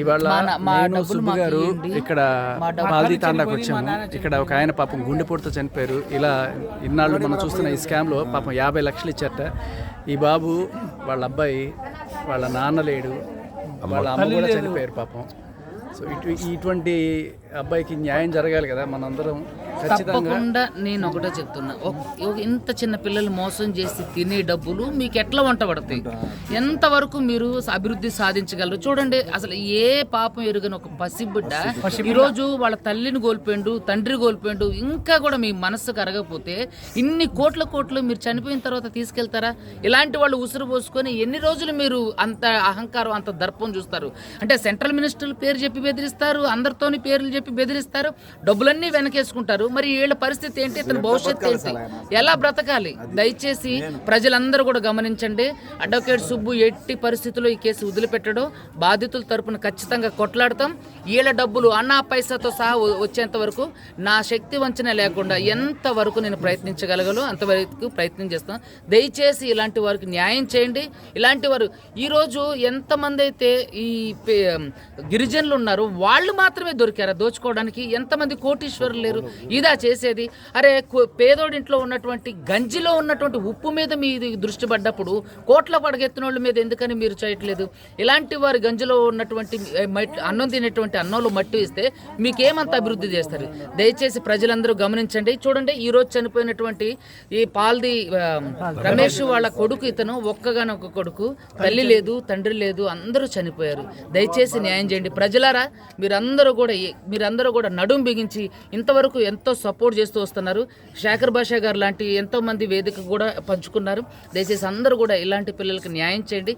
ఇవాళ నేను సుబ్బు గారు ఇక్కడ పాల్దీ తాండాకు వచ్చాము. ఇక్కడ ఒక ఆయన పాపం గుండెపోటుతో చనిపోయారు. ఇలా ఇన్నాళ్ళు మనం చూస్తున్న ఈ స్కామ్లో పాపం 50 లక్షలు ఇచ్చారట. ఈ బాబు వాళ్ళ అబ్బాయి, వాళ్ళ నాన్న లేడు, వాళ్ళ అమ్మ కూడా చనిపోయారు పాపం. సో ఇటువంటి అబ్బాయికి న్యాయం జరగాలి కదా, మనందరం తప్పకుండా. నేను ఒకటే చెప్తున్నా, ఇంత చిన్న పిల్లలు మోసం చేసి తినే డబ్బులు మీకు ఎట్లా వంట పడతాయి? ఎంతవరకు మీరు అభివృద్ధి సాధించగలరు? చూడండి, అసలు ఏ పాపం ఎరుగని ఒక పసిబిడ్డ ఈరోజు వాళ్ళ తల్లిని కోల్పోయిండు, తండ్రి కోల్పోయిండు. ఇంకా కూడా మీ మనస్సు కరగకపోతే ఇన్ని కోట్లు మీరు చనిపోయిన తర్వాత తీసుకెళ్తారా? ఇలాంటి వాళ్ళు ఉసురు పోసుకొని ఎన్ని రోజులు మీరు అంత అహంకారం, అంత దర్పం చూస్తారు? అంటే సెంట్రల్ మినిస్టర్ల పేరు చెప్పి బెదిరిస్తారు, అందరితోని పేర్లు చెప్పి బెదిరిస్తారు, డబ్బులన్నీ వెనకేసుకుంటారు. మరి వీళ్ళ పరిస్థితి ఏంటి? ఇతని భవిష్యత్తు ఏంటి? ఎలా బ్రతకాలి? దయచేసి ప్రజలందరూ కూడా గమనించండి. అడ్వకేట్ సుబ్బు ఎట్టి పరిస్థితుల్లో ఈ కేసు వదిలిపెట్టడం, బాధితుల తరపున ఖచ్చితంగా కొట్లాడతాం. వీళ్ళ డబ్బులు అన్నా పైసాతో సహా వచ్చేంత వరకు నా శక్తి వంచన లేకుండా ఎంతవరకు నేను ప్రయత్నించగలగలో అంతవరకు ప్రయత్నం చేస్తాం. దయచేసి ఇలాంటి వారికి న్యాయం చేయండి. ఇలాంటి వారు ఈరోజు ఎంతమంది అయితే ఈ గిరిజనులు ఉన్నారో వాళ్ళు మాత్రమే దొరికారా దోచుకోవడానికి? ఎంతమంది కోటీశ్వరులు లేరు? ఇదా చేసేది? అరే, పేదోడింట్లో ఉన్నటువంటి గంజిలో ఉన్నటువంటి ఉప్పు మీద మీ దృష్టి పడ్డప్పుడు కోట్ల పడగెత్తిన వాళ్ళ మీద ఎందుకని మీరు చేయట్లేదు? ఇలాంటి వారి గంజిలో ఉన్నటువంటి అన్నం తినేటువంటి అన్నంలో మట్టి ఇస్తే మీకేమంత అభివృద్ధి చేస్తారు? దయచేసి ప్రజలందరూ గమనించండి. చూడండి, ఈ రోజు చనిపోయినటువంటి ఈ పాల్ది రమేష్ వాళ్ళ కొడుకు, ఇతను ఒక్కగానొక్క కొడుకు, తల్లి లేదు, తండ్రి లేదు, అందరూ చనిపోయారు. దయచేసి న్యాయం చేయండి ప్రజలారా. మీరందరూ కూడా నడుం బిగించి ఇంతవరకు ఎంతో సపోర్ట్ చేస్తూ వస్తున్నారు. శేఖర్ భాషా గారు లాంటి ఎంతో మంది వేదిక కూడా పంచుకున్నారు. దయచేసి అందరూ కూడా ఇలాంటి పిల్లలకి న్యాయం చేయండి.